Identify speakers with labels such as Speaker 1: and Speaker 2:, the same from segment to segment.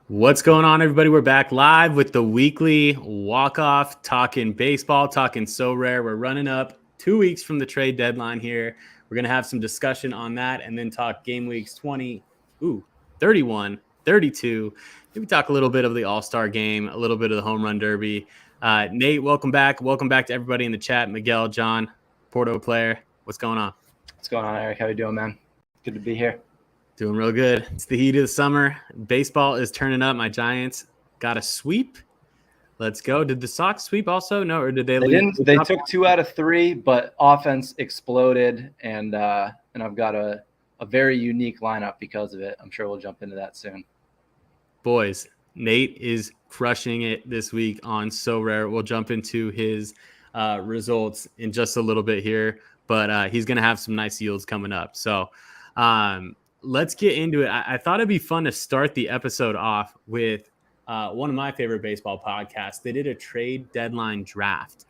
Speaker 1: What's going on, everybody? We're back live with the weekly walk-off, talking baseball, talking so rare. We're running up 2 weeks from the trade deadline here. We're going to have some discussion on that and then talk game weeks 20, 31, 32. Maybe talk a little bit of the All-Star game, a little bit of the home run derby. Nate, welcome back. Welcome back to everybody in the chat. Miguel, John, Porto player. What's going on?
Speaker 2: What's going on, Eric? How you doing, man? Good to be here.
Speaker 1: Doing real good. It's the heat of the summer. Baseball is turning up. My Giants got a sweep. Let's go. Did the Sox sweep also? No, or did they lose?
Speaker 2: Didn't. They took 2 out of 3, but offense exploded, and I've got a very unique lineup because of it. I'm sure we'll jump into that soon.
Speaker 1: Boys, Nate is crushing it this week on So Rare. We'll jump into his results in just a little bit here, but he's going to have some nice yields coming up. So let's get into it. I thought it'd be fun to start the episode off with one of my favorite baseball podcasts. They did a trade deadline draft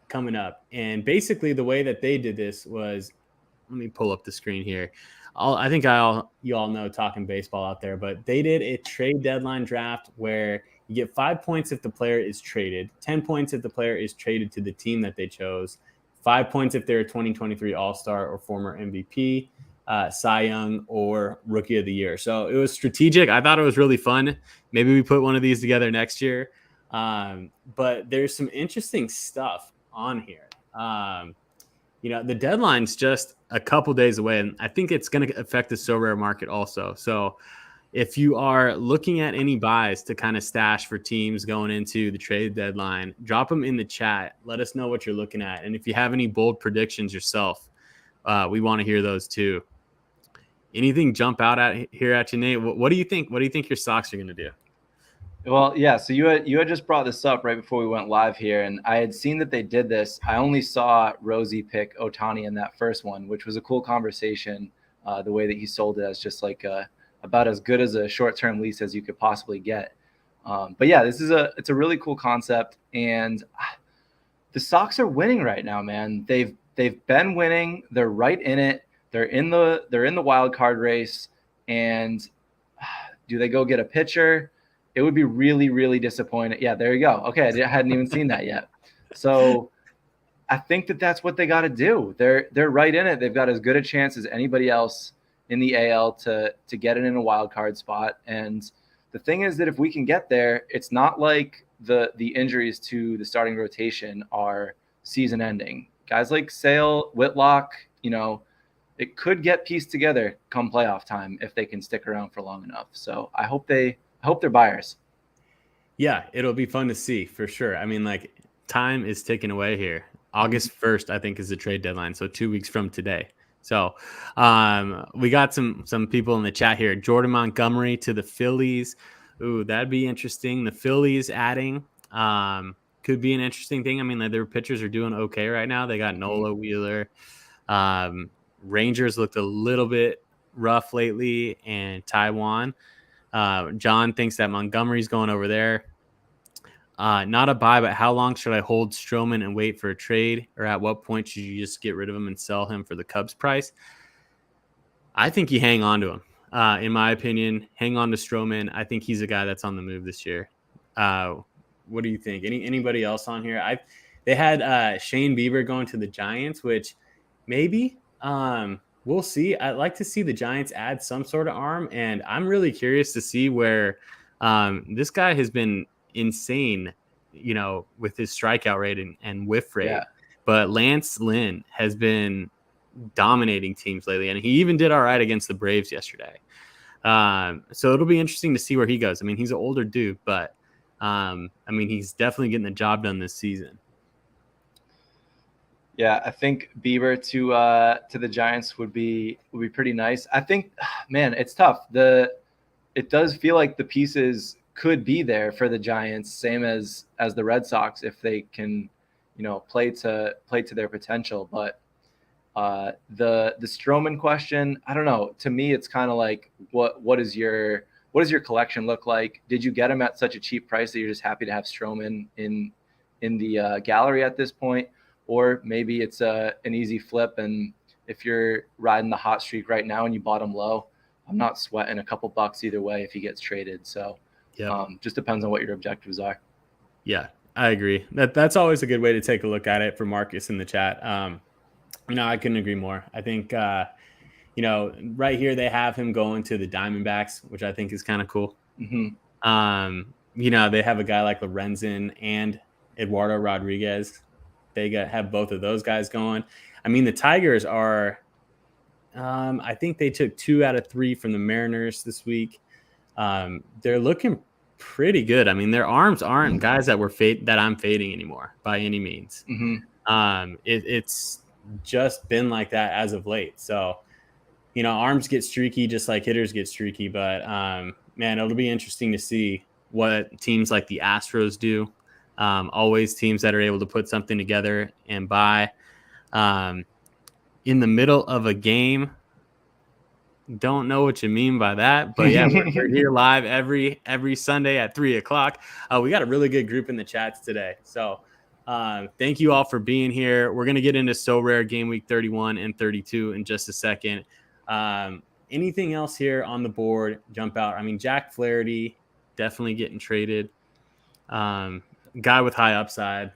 Speaker 1: coming up. And basically the way that they did this was, let me pull up the screen here. I think you all know talking baseball out there, but they did a trade deadline draft where you get 5 points if the player is traded, 10 points if the player is traded to the team that they chose, 5 points if they're a 2023 All-Star or former MVP, Cy Young, or Rookie of the Year. So it was strategic. I thought it was really fun. Maybe we put one of these together next year. But there's some interesting stuff on here. The deadline's just a couple days away, and I think it's going to affect the So Rare market also. So if you are looking at any buys to kind of stash for teams going into the trade deadline, drop them in the chat. Let us know what you're looking at. And if you have any bold predictions yourself, we want to hear those too. Anything jump out at you, Nate? What do you think? What do you think your Sox are going to do?
Speaker 2: Well, yeah. So you had just brought this up right before we went live here, and I had seen that they did this. I only saw Rosie pick Ohtani in that first one, which was a cool conversation. The way that he sold it as just like about as good as a short-term lease as you could possibly get. But yeah, it's a really cool concept, and the Sox are winning right now, man. They've been winning. They're right in it. They're in the wild card race, and do they go get a pitcher? It would be really, really disappointing. Yeah, there you go. Okay, I hadn't even seen that yet. So I think that's what they got to do. They're right in it. They've got as good a chance as anybody else in the AL to get it in a wild card spot. And the thing is that if we can get there, it's not like the injuries to the starting rotation are season ending. Guys like Sale, Whitlock, it could get pieced together come playoff time if they can stick around for long enough. So I hope they're buyers.
Speaker 1: Yeah, it'll be fun to see for sure. I mean, like, time is ticking away here. August 1st, I think, is the trade deadline. So 2 weeks from today. So we got some people in the chat here. Jordan Montgomery to the Phillies. Ooh, that'd be interesting. The Phillies adding could be an interesting thing. I mean, their pitchers are doing okay right now. They got Nola, Wheeler. Rangers looked a little bit rough lately, and Taiwan. John thinks that Montgomery's going over there. Not a buy, but how long should I hold Stroman and wait for a trade? Or at what point should you just get rid of him and sell him for the Cubs price? I think you hang on to him. In my opinion, hang on to Stroman. I think he's a guy that's on the move this year. What do you think? Anybody else on here? They had Shane Bieber going to the Giants, which maybe we'll see. I'd like to see the Giants add some sort of arm, and I'm really curious to see where this guy has been insane, with his strikeout rate and whiff rate. Yeah. But Lance Lynn has been dominating teams lately, and he even did all right against the Braves yesterday. So it'll be interesting to see where he goes. I mean, he's an older dude, but he's definitely getting the job done this season.
Speaker 2: Yeah, I think Bieber to the Giants would be pretty nice. I think, man, it's tough. It does feel like the pieces could be there for the Giants, same as the Red Sox if they can, play to their potential. But the Stroman question, I don't know. To me, it's kind of like what does your collection look like? Did you get him at such a cheap price that you're just happy to have Stroman in the gallery at this point? Or maybe it's an easy flip, and if you're riding the hot streak right now and you bought him low, I'm not sweating a couple bucks either way if he gets traded. So just depends on what your objectives are.
Speaker 1: Yeah, I agree. That's always a good way to take a look at it for Marcus in the chat. I couldn't agree more. I think, right here they have him going to the Diamondbacks, which I think is kind of cool. They have a guy like Lorenzen and Eduardo Rodriguez. They have both of those guys going. I mean, the Tigers are, I think they took 2 out of 3 from the Mariners this week. They're looking pretty good. I mean, their arms aren't guys that I'm fading anymore by any means. It's just been like that as of late. So, arms get streaky just like hitters get streaky. But man, it'll be interesting to see what teams like the Astros do. Always teams that are able to put something together and buy. In the middle of a game, don't know what you mean by that, but yeah, we're here live every Sunday at 3:00. We got a really good group in the chats today. So thank you all for being here. We're going to get into So Rare Game Week 31 and 32 in just a second. Anything else here on the board jump out? I mean, Jack Flaherty definitely getting traded. Guy with high upside.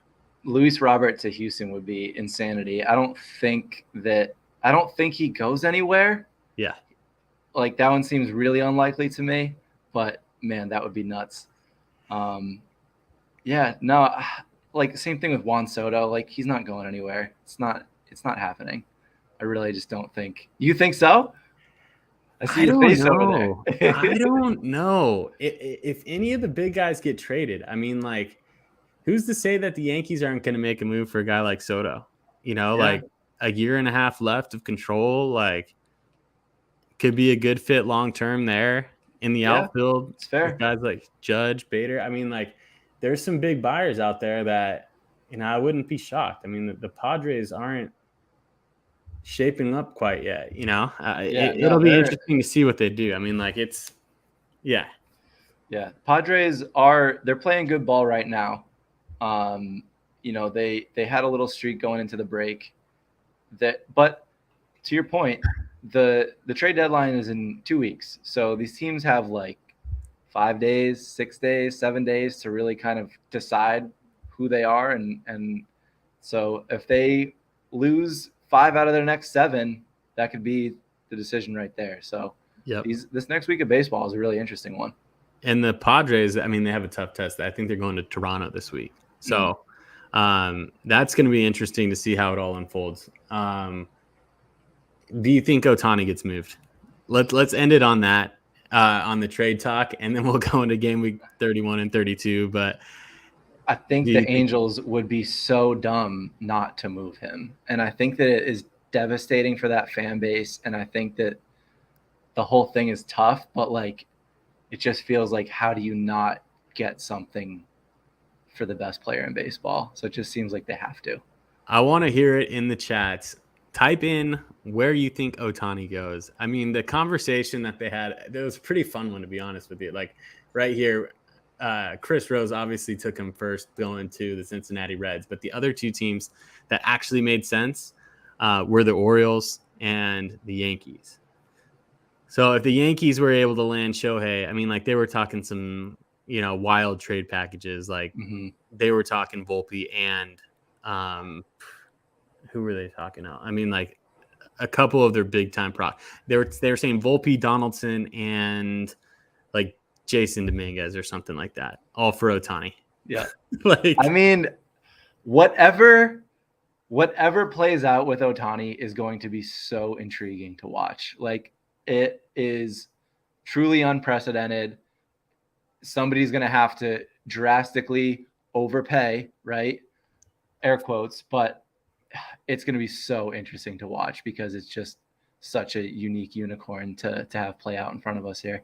Speaker 2: Luis Robert to Houston would be insanity. I don't think he goes anywhere.
Speaker 1: Yeah.
Speaker 2: Like that one seems really unlikely to me, but man, that would be nuts. Like same thing with Juan Soto. Like he's not going anywhere. It's not happening. I really just don't think. You think so? I see your face over
Speaker 1: there. I don't know. If any of the big guys get traded, I mean, like, who's to say that the Yankees aren't going to make a move for a guy like Soto? Like a year and a half left of control, like could be a good fit long-term there in the outfield.
Speaker 2: It's fair.
Speaker 1: Guys like Judge, Bader. I mean, like there's some big buyers out there that, I wouldn't be shocked. I mean, the Padres aren't shaping up quite yet, it'll be interesting to see what they do. I mean, like
Speaker 2: Padres they're playing good ball right now. They had a little streak going into the break but to your point, the trade deadline is in 2 weeks. So these teams have like 5 days, 6 days, 7 days to really kind of decide who they are. And so if they lose 5 out of their next 7, that could be the decision right there. So this next week of baseball is a really interesting one.
Speaker 1: And the Padres, I mean, they have a tough test. I think they're going to Toronto this week. So that's going to be interesting to see how it all unfolds. Do you think Ohtani gets moved? Let's end it on that, on the trade talk, and then we'll go into game week 31 and 32. But
Speaker 2: I think the Angels would be so dumb not to move him. And I think that it is devastating for that fan base. And I think that the whole thing is tough, but like, it just feels like, how do you not get something for the best player in baseball? So it just seems like they have to.
Speaker 1: I want to hear it in the chats. Type in where you think Ohtani goes. I mean, the conversation that they had, it was a pretty fun one, to be honest with you. Like right here, Chris Rose obviously took him first going to the Cincinnati Reds, but the other two teams that actually made sense were the Orioles and the Yankees. So if the Yankees were able to land Shohei, I mean, like they were talking some, wild trade packages. Like they were talking Volpe and who were they talking about? I mean, like a couple of their big time They were saying Volpe, Donaldson, and like Jason Dominguez or something like that, all for Ohtani.
Speaker 2: Yeah. I mean, whatever plays out with Ohtani is going to be so intriguing to watch. Like it is truly unprecedented. Somebody's going to have to drastically overpay, right? Air quotes, but it's going to be so interesting to watch because it's just such a unique unicorn to have play out in front of us here.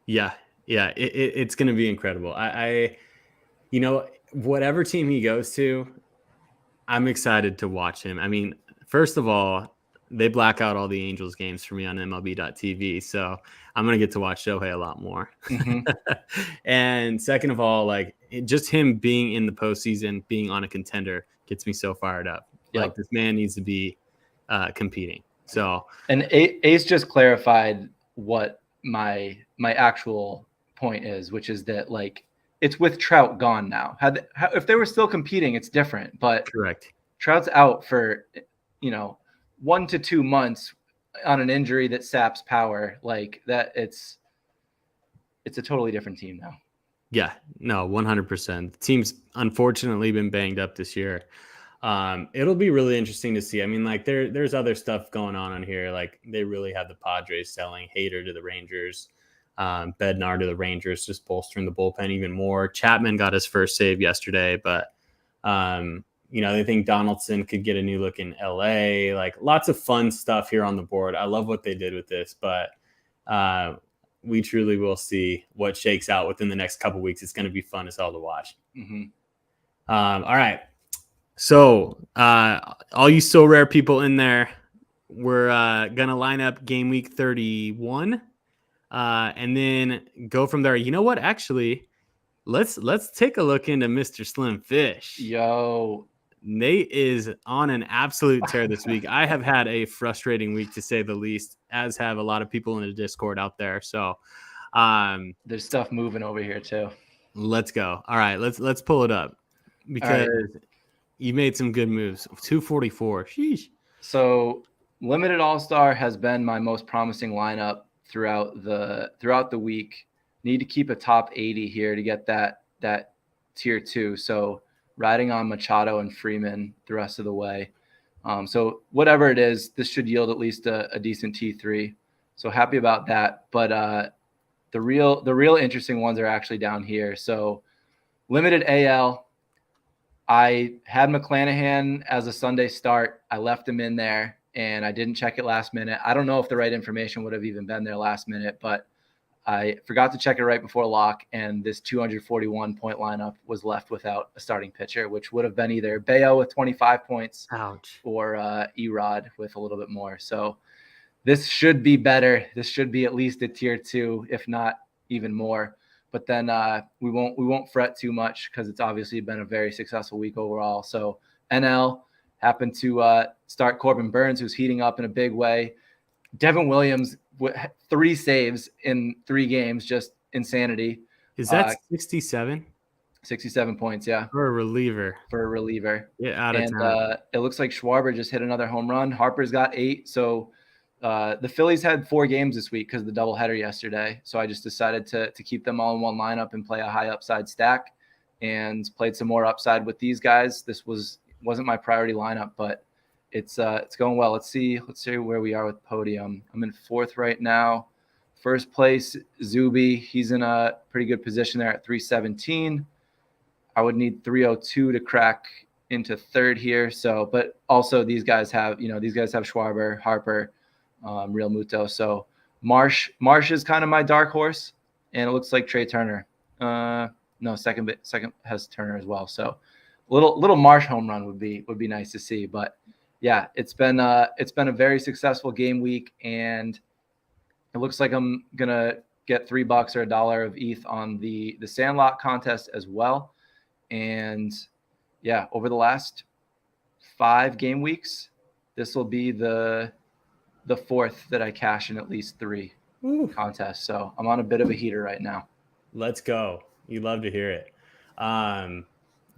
Speaker 1: Yeah. It's going to be incredible. I whatever team he goes to, I'm excited to watch him. I mean, first of all, they black out all the Angels games for me on MLB.TV. So I'm going to get to watch Shohei a lot more. And second of all, like just him being in the postseason, being on a contender gets me so fired up. Like this man needs to be competing. So,
Speaker 2: and Ace just clarified what my actual point is, which is that like it's with Trout gone now. If they were still competing, it's different. But
Speaker 1: Correct.
Speaker 2: Trout's out for 1 to 2 months on an injury that saps power. Like that, it's a totally different team now.
Speaker 1: Yeah, no, 100%. The team's unfortunately been banged up this year. It'll be really interesting to see. I mean, like there's other stuff going on here. Like they really have the Padres selling Hader to the Rangers, Bednar to the Rangers, just bolstering the bullpen even more. Chapman got his first save yesterday, but they think Donaldson could get a new look in LA. Like lots of fun stuff here on the board. I love what they did with this, but we truly will see what shakes out within the next couple weeks. It's going to be fun as hell to watch.
Speaker 2: Mm-hmm.
Speaker 1: All right. So all you so rare people in there, we're going to line up game week 31 and then go from there. You know what? Actually, let's take a look into Mr. Slim Fish.
Speaker 2: Yo,
Speaker 1: Nate is on an absolute tear this week. I have had a frustrating week, to say the least, as have a lot of people in the Discord out there. So
Speaker 2: there's stuff moving over here too.
Speaker 1: Let's go. All right, let's pull it up because you made some good moves. 244. Sheesh.
Speaker 2: So limited all-star has been my most promising lineup throughout the week. Need to keep a top 80 here to get that tier 2. So riding on Machado and Freeman the rest of the way. So whatever it is, this should yield at least a decent T3. So happy about that. But the real interesting ones are actually down here. So limited AL, I had McClanahan as a Sunday start. I left him in there and I didn't check it last minute. I don't know if the right information would have even been there last minute, but I forgot to check it right before lock, and this 241-point lineup was left without a starting pitcher, which would have been either Bayo with 25 points
Speaker 1: Ouch.
Speaker 2: or Erod with a little bit more. So this should be better. This should be at least a tier 2, if not even more. But then we won't fret too much because it's obviously been a very successful week overall. So NL happened to start Corbin Burns, who's heating up in a big way. Devin Williams, 3 saves in 3 games, just insanity.
Speaker 1: Is that 67?
Speaker 2: 67 points, yeah.
Speaker 1: For a reliever.
Speaker 2: Yeah,
Speaker 1: out of town.
Speaker 2: It looks like Schwarber just hit another home run. Harper's got 8. So the Phillies had 4 games this week because of the doubleheader yesterday. So I just decided to keep them all in one lineup and play a high upside stack, and played some more upside with these guys. This wasn't my priority lineup, but it's going well. Let's see where we are with podium. I'm in 4th right now. First place, Zuby. He's in a pretty good position there at 317. I would need 302 to crack into 3rd here. So, but also these guys have Schwarber, Harper, Real Muto. So Marsh is kind of my dark horse, and it looks like Trey Turner. No, second has Turner as well. So little Marsh home run would be nice to see. But yeah, it's been a very successful game week, and it looks like I'm gonna get $3 or $1 of ETH on the Sandlot contest as well. And yeah, over the last 5 game weeks, this will be the 4th that I cash in at least 3 contests. So I'm on a bit of a heater right now.
Speaker 1: Let's go. You love to hear it.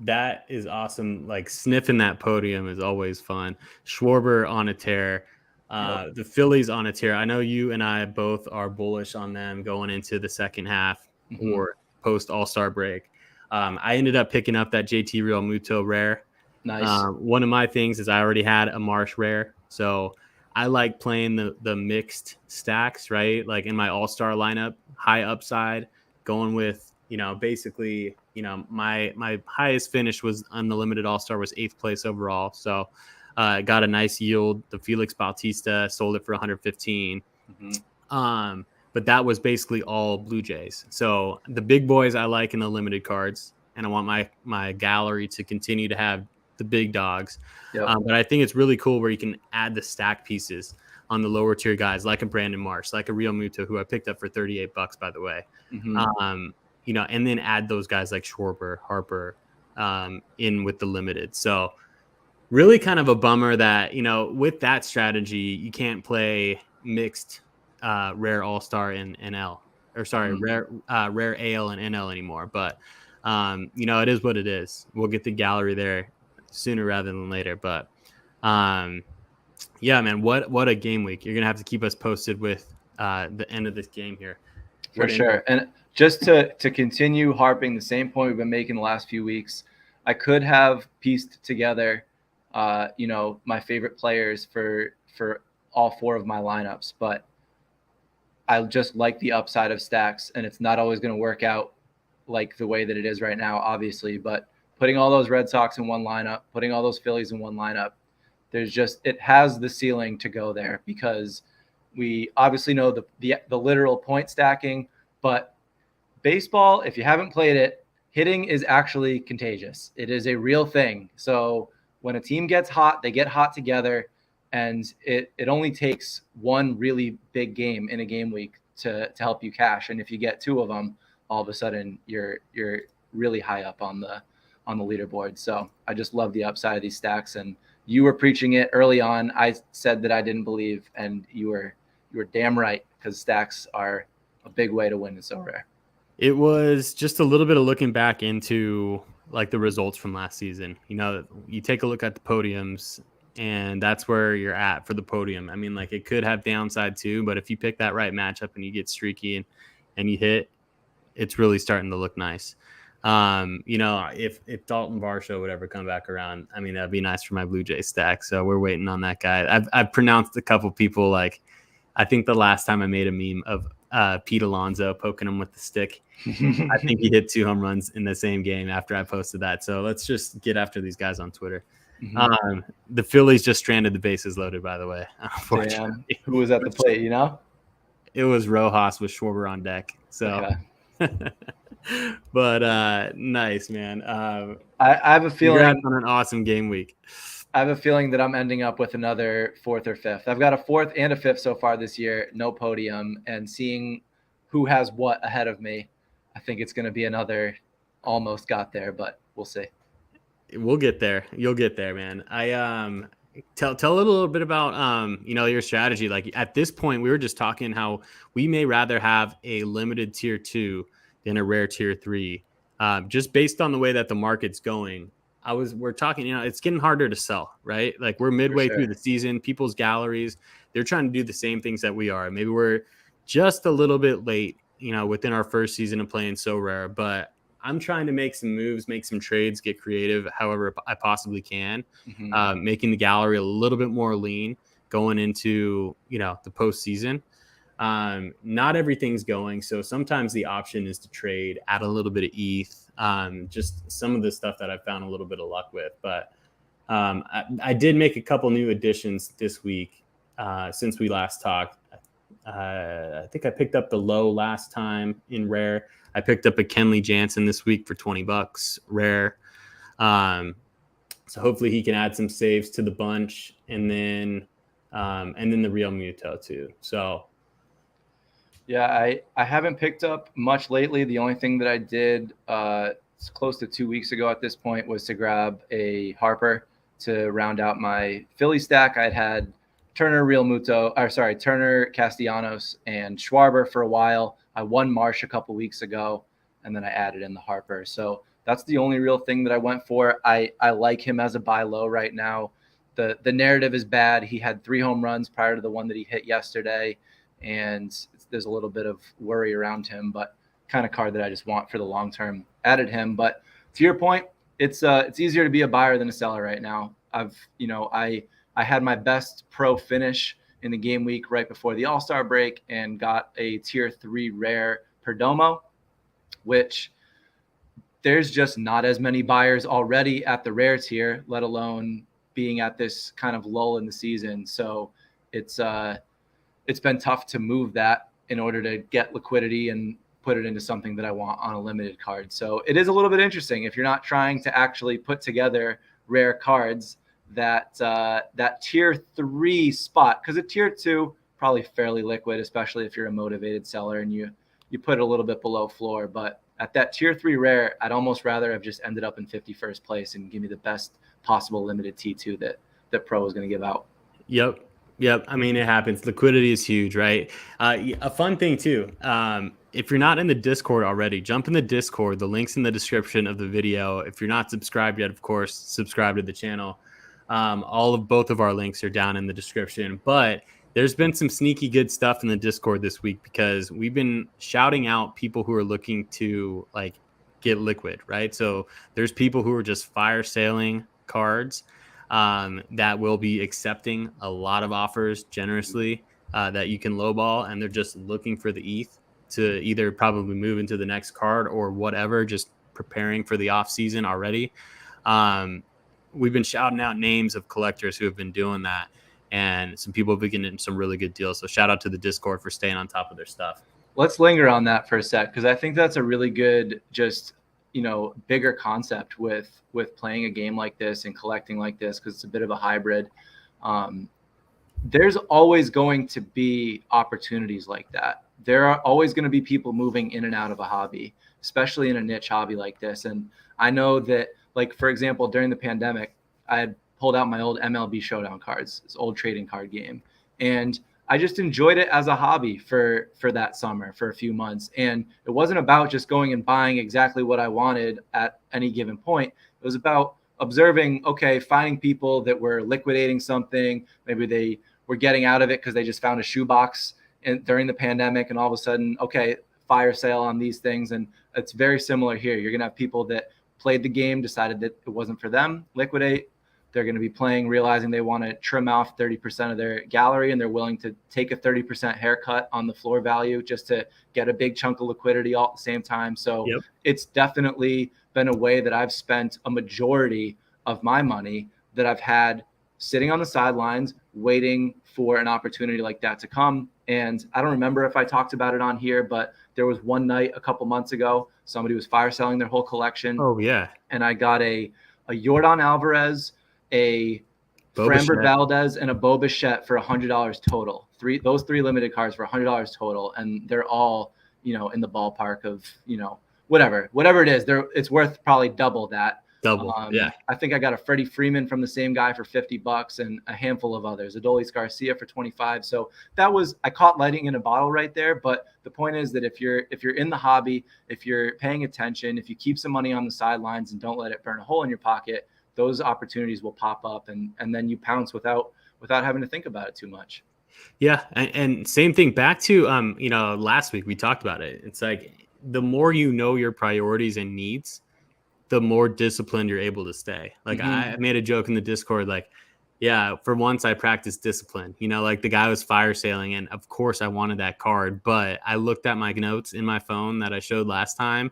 Speaker 1: That is awesome. Like sniffing that podium is always fun. Schwarber on a tear. The Phillies on a tear. I know you and I both are bullish on them going into the second half or post All-Star break. I ended up picking up that JT Real Muto rare.
Speaker 2: Nice.
Speaker 1: One of my things is I already had a Marsh rare. So I like playing the mixed stacks, right? Like in my all-star lineup, high upside, going with, basically, my highest finish was on the limited all-star was 8th place overall. So got a nice yield. The Felix Bautista sold it for 115. But that was basically all Blue Jays. So the big boys I like in the limited cards, and I want my gallery to continue to have the big dogs.
Speaker 2: Yep.
Speaker 1: But I think it's really cool where you can add the stack pieces on the lower tier guys, like a Brandon Marsh, like a Real Muto, who I picked up for $38, by the way. And then add those guys like Schwarber, Harper, in with the limited. So really kind of a bummer that, with that strategy, you can't play mixed rare All-Star in NL, or sorry, rare AL and NL anymore. But it is what it is. We'll get the gallery there sooner rather than later. But yeah, man, what a game week. You're gonna have to keep us posted with the end of this game here.
Speaker 2: For sure. And just to continue harping the same point we've been making the last few weeks, I could have pieced together, my favorite players for all 4 of my lineups, but I just like the upside of stacks, and it's not always going to work out like the way that it is right now, obviously. But putting all those Red Sox in one lineup, putting all those Phillies in one lineup, it has the ceiling to go there, because we obviously know the literal point stacking, but baseball, if you haven't played it, hitting is actually contagious. It is a real thing. So when a team gets hot, they get hot together, and it only takes one really big game in a game week to help you cash. And if you get 2 of them, all of a sudden you're really high up on the leaderboard. So I just love the upside of these stacks, and you were preaching it early on. I said that I didn't believe, and you were damn right, because stacks are a big way to win in So Rare.
Speaker 1: It was just a little bit of looking back into like the results from last season. You take a look at the podiums, and that's where you're at for the podium. I mean, like, it could have downside too, but if you pick that right matchup and you get streaky and you hit, it's really starting to look nice. If Dalton Varsho would ever come back around, I mean, that'd be nice for my Blue Jay stack. So we're waiting on that guy. I've pronounced a couple people, like, I think the last time I made a meme of Pete Alonso poking him with the stick, I think he hit 2 home runs in the same game after I posted that. So let's just get after these guys on Twitter. The Phillies just stranded the bases loaded, by the way.
Speaker 2: Damn. Who was at the plate,
Speaker 1: It was Rojas with Schwarber on deck. So, okay. But nice, man.
Speaker 2: I have a feeling
Speaker 1: on an awesome game week.
Speaker 2: I have a feeling that I'm ending up with another 4th or 5th. I've got a 4th and a 5th so far this year, no podium, and seeing who has what ahead of me, I think it's going to be another almost got there, but we'll see.
Speaker 1: We'll get there. You'll get there, man. I tell a little bit about your strategy. Like, at this point, we were just talking how we may rather have a limited tier 2 than a rare tier 3, just based on the way that the market's going. We're talking, it's getting harder to sell, right? Like, we're midway through the season. People's galleries, they're trying to do the same things that we are. Maybe we're just a little bit late, within our first season of playing So Rare, but I'm trying to make some moves, make some trades, get creative however I possibly can, making the gallery a little bit more lean going into, the postseason. Not everything's going. So sometimes the option is to trade, add a little bit of ETH, just some of the stuff that I've found a little bit of luck with. But I did make a couple new additions this week since we last talked. I think I picked up the low last time in rare. I picked up a Kenley Jansen this week for $20 rare. So hopefully he can add some saves to the bunch, and then the Real Muto too. So
Speaker 2: yeah, I haven't picked up much lately. The only thing that I did close to 2 weeks ago at this point was to grab a Harper to round out my Philly stack. I had Turner, Turner, Castellanos, and Schwarber for a while. I won Marsh a couple weeks ago, and then I added in the Harper. So that's the only real thing that I went for. I like him as a buy low right now. The narrative is bad. He had 3 home runs prior to the one that he hit yesterday, and there's a little bit of worry around him, but kind of card that I just want for the long term. Added him, but to your point, it's easier to be a buyer than a seller right now. I had my best pro finish in the game week right before the All-Star break and got a tier 3 rare Perdomo, which there's just not as many buyers already at the rare tier, let alone being at this kind of lull in the season. So it's been tough to move that in order to get liquidity and put it into something that I want on a limited card. So it is a little bit interesting if you're not trying to actually put together rare cards, that tier 3 spot, because a tier 2 probably fairly liquid, especially if you're a motivated seller and you put it a little bit below floor. But at that tier 3 rare, I'd almost rather have just ended up in 51st place and give me the best possible limited T2 that pro is going to give out.
Speaker 1: Yep. Yep. I mean, it happens. Liquidity is huge, right? A fun thing too. If you're not in the Discord already, jump in the Discord. The link's in the description of the video. If you're not subscribed yet, of course, subscribe to the channel. All of both of our links are down in the description. But there's been some sneaky good stuff in the Discord this week because we've been shouting out people who are looking to like get liquid, right? So there's people who are just fire sailing cards that will be accepting a lot of offers generously that you can lowball, and they're just looking for the ETH to either probably move into the next card or whatever, just preparing for the off season already. Um, we've been shouting out names of collectors who have been doing that, and some people have been getting some really good deals. So shout out to the Discord for staying on top of their stuff.
Speaker 2: Let's linger on that for a sec, because I think that's a really good, just, bigger concept with playing a game like this and collecting like this, because it's a bit of a hybrid. There's always going to be opportunities like that. There are always going to be people moving in and out of a hobby, especially in a niche hobby like this. And I know that, like, for example, during the pandemic, I had pulled out my old MLB Showdown cards, this old trading card game. And I just enjoyed it as a hobby for that summer, for a few months. And it wasn't about just going and buying exactly what I wanted at any given point. It was about observing, okay, finding people that were liquidating something. Maybe they were getting out of it because they just found a shoebox during the pandemic, and all of a sudden, okay, fire sale on these things. And it's very similar here. You're going to have people that played the game, decided that it wasn't for them, liquidate. They're going to be playing, realizing they want to trim off 30% of their gallery, and they're willing to take a 30% haircut on the floor value just to get a big chunk of liquidity all at the same time. So
Speaker 1: Yep.
Speaker 2: It's definitely been a way that I've spent a majority of my money that I've had sitting on the sidelines, waiting for an opportunity like that to come. And I don't remember if I talked about it on here, but there was one night a couple months ago, somebody was fire selling their whole collection.
Speaker 1: Oh yeah.
Speaker 2: And I got a Yordan Alvarez, a
Speaker 1: Bo
Speaker 2: Framber
Speaker 1: Bichette.
Speaker 2: Valdez, and a Bo Bichette for $100 total. Those three limited cards for $100 total, and they're all in the ballpark of whatever it is. It's worth probably double that.
Speaker 1: Double. Yeah.
Speaker 2: I think I got a Freddie Freeman from the same guy for $50 and a handful of others. Adolis Garcia for $25. So I caught lightning in a bottle right there. But the point is that if you're in the hobby, if you're paying attention, if you keep some money on the sidelines and don't let it burn a hole in your pocket, those opportunities will pop up, and then you pounce without having to think about it too much.
Speaker 1: Yeah, and same thing back to last week we talked about it. It's like the more you know your priorities and needs, the more disciplined you're able to stay. Like I made a joke in the Discord, like, yeah, for once I practiced discipline. Like the guy was fire sailing, and of course I wanted that card, but I looked at my notes in my phone that I showed last time,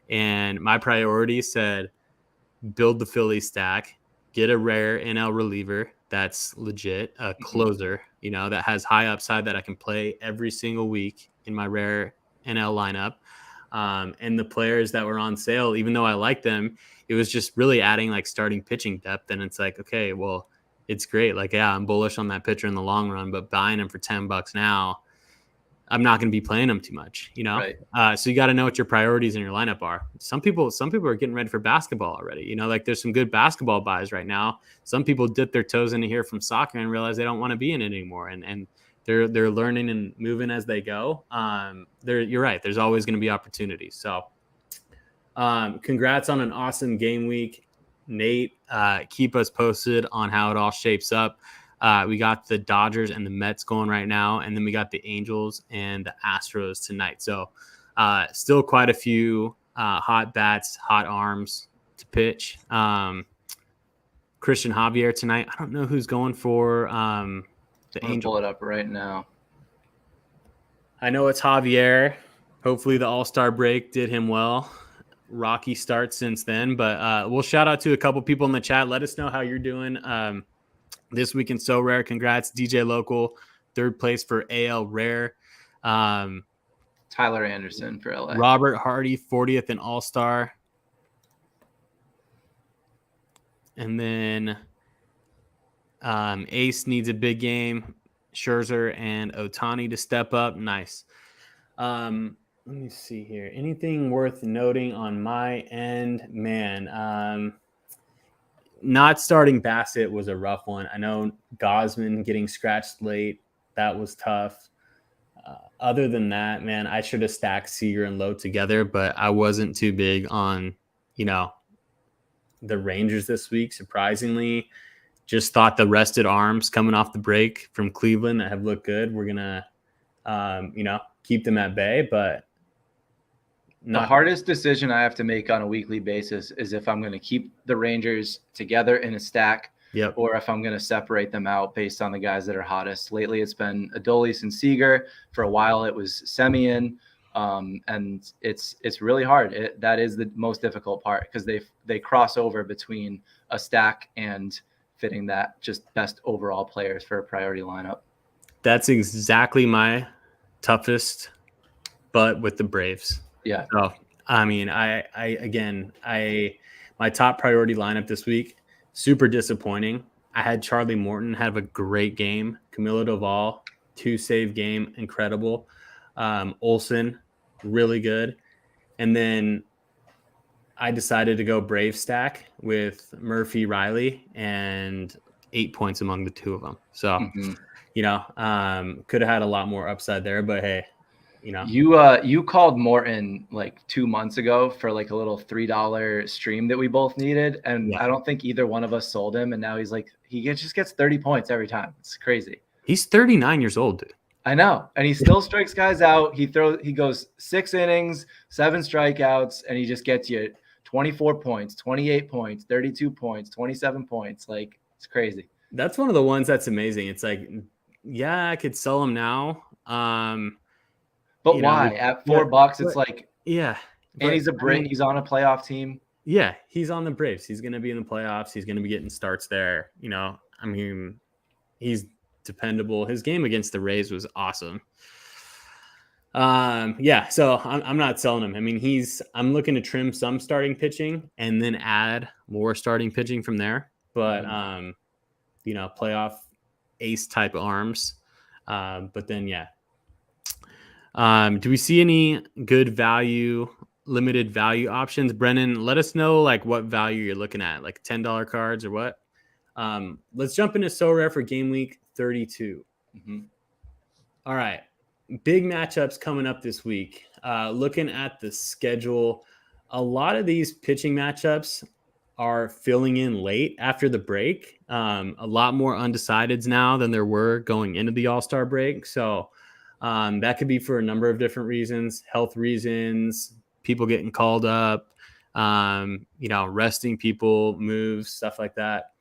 Speaker 1: and my priority said build the Philly stack, get a rare NL reliever that's legit, a closer, that has high upside that I can play every single week in my rare NL lineup. And the players that were on sale, even though I liked them, it was just really adding like starting pitching depth. And it's like, okay, well, it's great. Like, yeah, I'm bullish on that pitcher in the long run, but buying him for $10 now, I'm not going to be playing them too much,
Speaker 2: Right.
Speaker 1: So you got to know what your priorities in your lineup are. Some people are getting ready for basketball already. Like there's some good basketball buys right now. Some people dip their toes into here from soccer and realize they don't want to be in it anymore. And they're learning and moving as they go. You're right. There's always going to be opportunities. So congrats on an awesome game week, Nate. Keep us posted on how it all shapes up. We got the Dodgers and the Mets going right now, and then we got the Angels and the Astros tonight. So still quite a few hot bats, hot arms to pitch. Christian Javier tonight. I don't know who's going for the Angels.
Speaker 2: Pull it up right now.
Speaker 1: I know it's Javier. Hopefully the All-Star break did him well. Rocky start since then, but we'll shout out to a couple people in the chat. Let us know how you're doing. This week in So Rare. Congrats, DJ Local, third place for AL Rare.
Speaker 2: Tyler Anderson for LA.
Speaker 1: Robert Hardy, 40th in All-Star. And then Ace needs a big game. Scherzer and Ohtani to step up. Nice. Let me see here. Anything worth noting on my end? Man, not starting Bassett was a rough one. I know Gosman getting scratched late. That was tough. Other than that, man, I should have stacked Seager and Lowe together, but I wasn't too big on, the Rangers this week. Surprisingly, just thought the rested arms coming off the break from Cleveland that have looked good. We're going to, keep them at bay, but
Speaker 2: the hardest decision I have to make on a weekly basis is if I'm going to keep the Rangers together in a stack, or if I'm going to separate them out based on the guys that are hottest. Lately, it's been Adolis and Seager. For a while, it was Semien, and it's really hard. That is the most difficult part because they cross over between a stack and fitting that just best overall players for a priority lineup.
Speaker 1: That's exactly my toughest, but with the Braves.
Speaker 2: Yeah.
Speaker 1: So, I mean, my top priority lineup this week, super disappointing. I had Charlie Morton have a great game. Camilo Doval, 2-save game, incredible. Olsen, really good. And then I decided to go Brave stack with Murphy, Riley, and 8 points among the two of them. So, could have had a lot more upside there, but hey,
Speaker 2: you called Morton like 2 months ago for like a little $3 stream that we both needed, and I don't think either one of us sold him, and now he's like just gets 30 points every time. It's crazy.
Speaker 1: He's 39 years old, dude.
Speaker 2: I know, and he still strikes guys out. He goes 6 innings, 7 strikeouts, and he just gets you 24 points, 28 points, 32 points, 27 points. Like, it's crazy.
Speaker 1: That's one of the ones that's amazing. It's like, yeah, I could sell him now.
Speaker 2: But why? At $4, it's like,
Speaker 1: yeah.
Speaker 2: And he's he's on a playoff team.
Speaker 1: Yeah, he's on the Braves. He's going to be in the playoffs. He's going to be getting starts there. I mean, he's dependable. His game against the Rays was awesome. So I'm not selling him. I mean, I'm looking to trim some starting pitching and then add more starting pitching from there. But, playoff ace type arms. But then, yeah. Do we see any good value, limited value options? Brennan, let us know like what value you're looking at, like $10 cards or what. Let's jump into Sorare for game week 32. Mm-hmm. All right. Big matchups coming up this week. Looking at the schedule, a lot of these pitching matchups are filling in late after the break. A lot more undecideds now than there were going into the All-Star break. So that could be for a number of different reasons, health reasons, people getting called up, resting people, moves, stuff like that.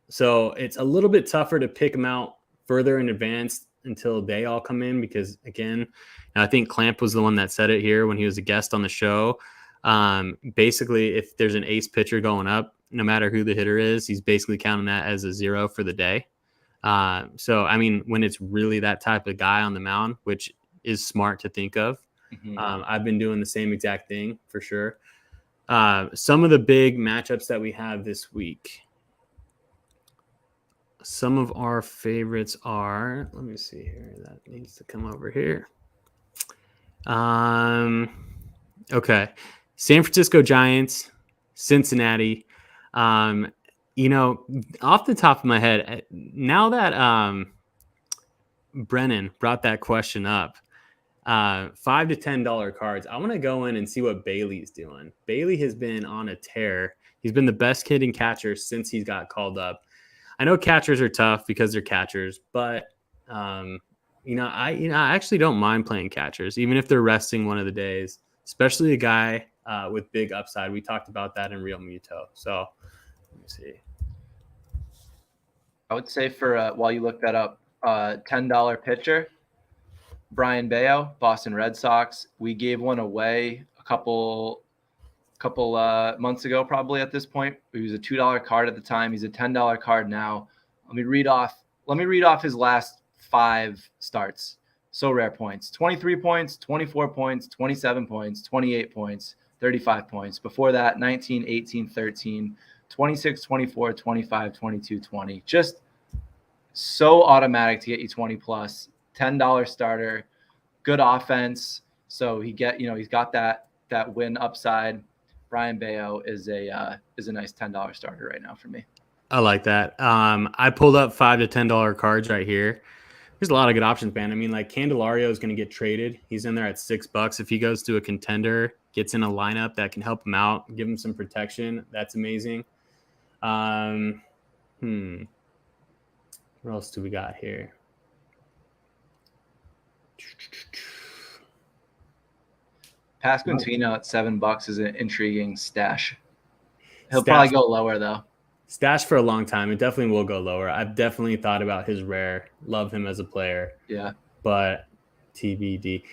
Speaker 1: So it's a little bit tougher to pick them out further in advance until they all come in because, again, I think Clamp was the one that said it here when he was a guest on the show. Basically, if there's an ace pitcher going up, no matter who the hitter is, he's basically counting that as a 0 for the day. So, I mean, when it's really that type of guy on the mound, which is smart to think of, I've been doing the same exact thing for sure. Some of the big matchups that we have this week. Some of our favorites are, let me see here. That needs to come over here. Okay. San Francisco Giants, Cincinnati. Off the top of my head, now that Brennan brought that question up, $5 to $10 cards, I want to go in and see what Bailey's doing. Bailey has been on a tear. He's been the best hitting catcher since he got called up. I know catchers are tough because they're catchers, but I actually don't mind playing catchers, even if they're resting one of the days, especially a guy with big upside. We talked about that in Real Muto. So let me see.
Speaker 2: I would say for while you look that up, $10 pitcher, Brian Bayo, Boston Red Sox. We gave one away a couple months ago, probably at this point. He was a $2 card at the time. He's a $10 card now. Let me read off his last 5 starts. Sorare points: 23 points, 24 points, 27 points, 28 points, 35 points. Before that, 19, 18, 13, 26, 24, 25, 22, 20. Just so automatic to get you 20 plus. $10 starter, good offense. So he's got that win upside. Brian Bayo is a nice $10 starter right now for me.
Speaker 1: I like that. I pulled up $5 to $10 cards right here. There's a lot of good options, man. I mean, like Candelario is going to get traded. He's in there at $6. If he goes to a contender, gets in a lineup that can help him out, give him some protection, that's amazing. What else do we got here?
Speaker 2: Pasquantino at $7 is an intriguing stash. He'll probably go lower though.
Speaker 1: Stash for a long time. It definitely will go lower. I've definitely thought about his rare. Love him as a player.
Speaker 2: Yeah.
Speaker 1: But TBD.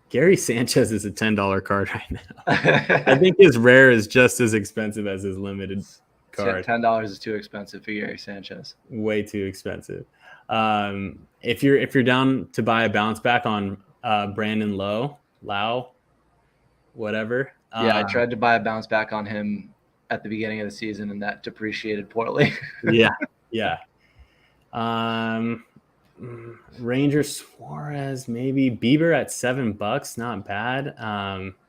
Speaker 1: Gary Sanchez is a $10 card right now. I think his rare is just as expensive as his limited card.
Speaker 2: $10 is too expensive for Gary Sanchez.
Speaker 1: Way too expensive. If you're down to buy a bounce back on Brandon Lau, whatever.
Speaker 2: Yeah, I tried to buy a bounce back on him at the beginning of the season, and that depreciated poorly.
Speaker 1: Yeah. Ranger Suarez, maybe Bieber at $7, not bad.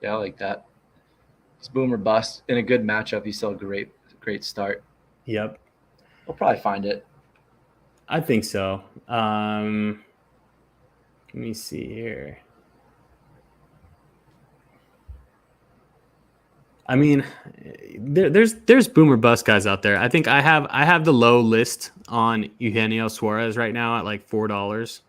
Speaker 2: Yeah, I like that. It's boom or bust. In a good matchup, he's still a great start.
Speaker 1: Yep.
Speaker 2: We'll probably find it.
Speaker 1: I think so. Let me see here. I mean, there's boomer bust guys out there. I think I have the low list on Eugenio Suarez right now at like $4.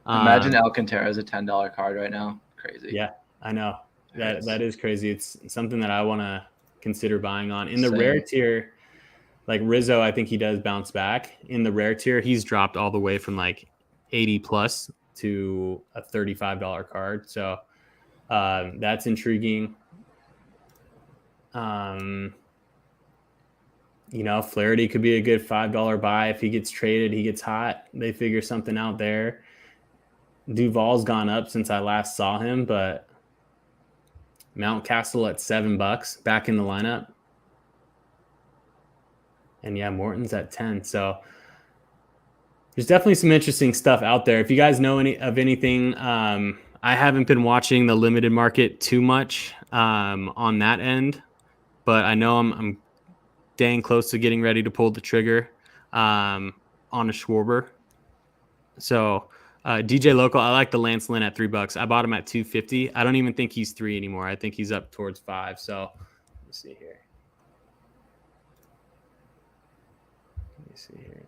Speaker 2: Imagine Alcantara is a $10 card right now. Crazy.
Speaker 1: Yeah, I know. That is crazy. It's something that I want to consider buying on. In the rare tier, like Rizzo, I think he does bounce back. In the rare tier, he's dropped all the way from like 80 plus to a $35 card. So that's intriguing. Flaherty could be a good $5 buy. If he gets traded, he gets hot. They figure something out there. Duvall's gone up since I last saw him, but Mountcastle at $7 back in the lineup. And yeah, Morton's at 10. So there's definitely some interesting stuff out there. If you guys know anything, I haven't been watching the limited market too much on that end, but I know I'm dang close to getting ready to pull the trigger on a Schwarber. So DJ Local, I like the Lance Lynn at $3. I bought him at $250. I don't even think he's 3 anymore. I think he's up towards 5. So let's see here.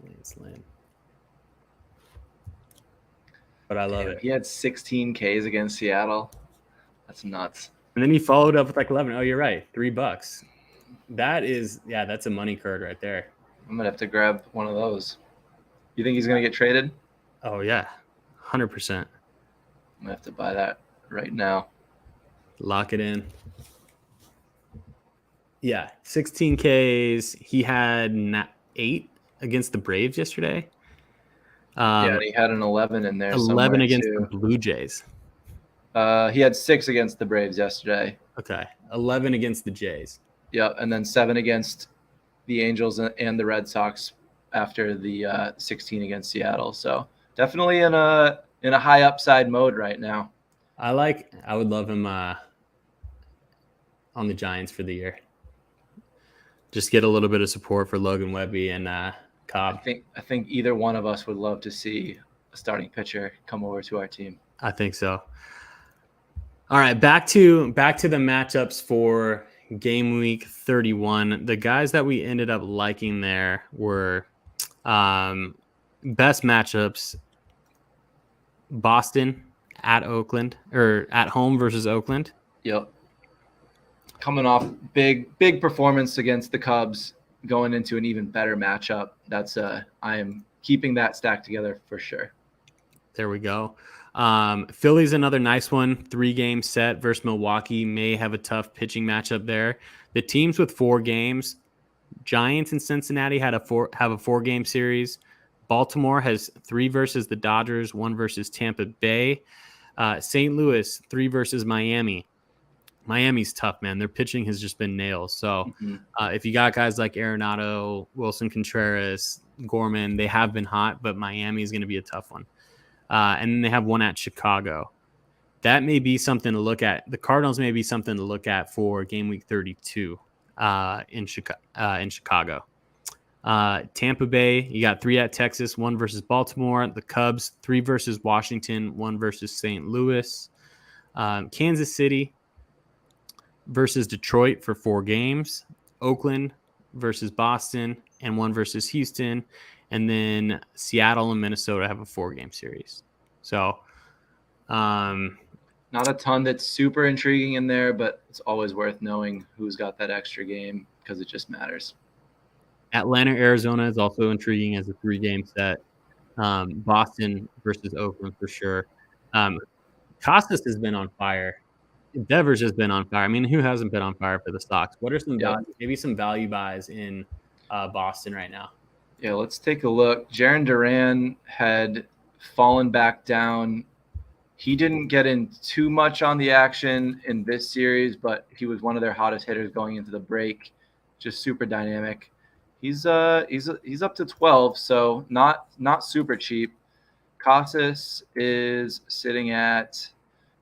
Speaker 1: Lance Lynn. But I love it.
Speaker 2: He had 16 Ks against Seattle. That's nuts.
Speaker 1: And then he followed up with like 11. Oh, you're right. $3. That's a money card right there.
Speaker 2: I'm going to have to grab one of those. You think he's going to get traded?
Speaker 1: Oh, yeah. 100%.
Speaker 2: I'm going to have to buy that right now.
Speaker 1: Lock it in. Yeah, 16 Ks. He had 8 against the Braves yesterday.
Speaker 2: And he had an 11 in there.
Speaker 1: 11 against the Blue Jays.
Speaker 2: He had 6 against the Braves yesterday.
Speaker 1: Okay, 11 against the Jays.
Speaker 2: Yeah, and then 7 against the Angels and the Red Sox after the 16 against Seattle. So definitely in a high upside mode right now.
Speaker 1: I would love him on the Giants for the year. Just get a little bit of support for Logan Webby and Cobb.
Speaker 2: I think either one of us would love to see a starting pitcher come over to our team.
Speaker 1: I think so. All right, back to the matchups for game week 31. The guys that we ended up liking there were best matchups: Boston at Oakland, or at home versus Oakland.
Speaker 2: Yep. Coming off big performance against the Cubs, going into an even better matchup. I am keeping that stack together for sure.
Speaker 1: There we go. Philly's another nice one. 3-game set versus Milwaukee. May have a tough pitching matchup there. The teams with 4 games, Giants and Cincinnati have a 4-game series. Baltimore has 3 versus the Dodgers, 1 versus Tampa Bay. St. Louis, 3 versus Miami. Miami's tough, man. Their pitching has just been nails. So if you got guys like Arenado, Wilson Contreras, Gorman, they have been hot, but Miami is going to be a tough one. And then they have 1 at Chicago. that may be something to look at. The Cardinals may be something to look at for game week 32 in Chicago. Tampa Bay, you got 3 at Texas, 1 versus Baltimore. The Cubs, 3 versus Washington, 1 versus St. Louis. Kansas City versus Detroit for 4 games. Oakland versus Boston, and 1 versus Houston. And then Seattle and Minnesota have a 4-game series. So,
Speaker 2: not a ton that's super intriguing in there, but it's always worth knowing who's got that extra game because it just matters.
Speaker 1: Atlanta, Arizona is also intriguing as a 3-game set. Boston versus Oakland for sure. Costas has been on fire. Devers has been on fire. I mean, who hasn't been on fire for the Sox? What are some maybe some value buys in Boston right now?
Speaker 2: Yeah, let's take a look. Jarren Duran had fallen back down. He didn't get in too much on the action in this series, but he was one of their hottest hitters going into the break. Just super dynamic. He's up to 12, so not super cheap. Casas is sitting at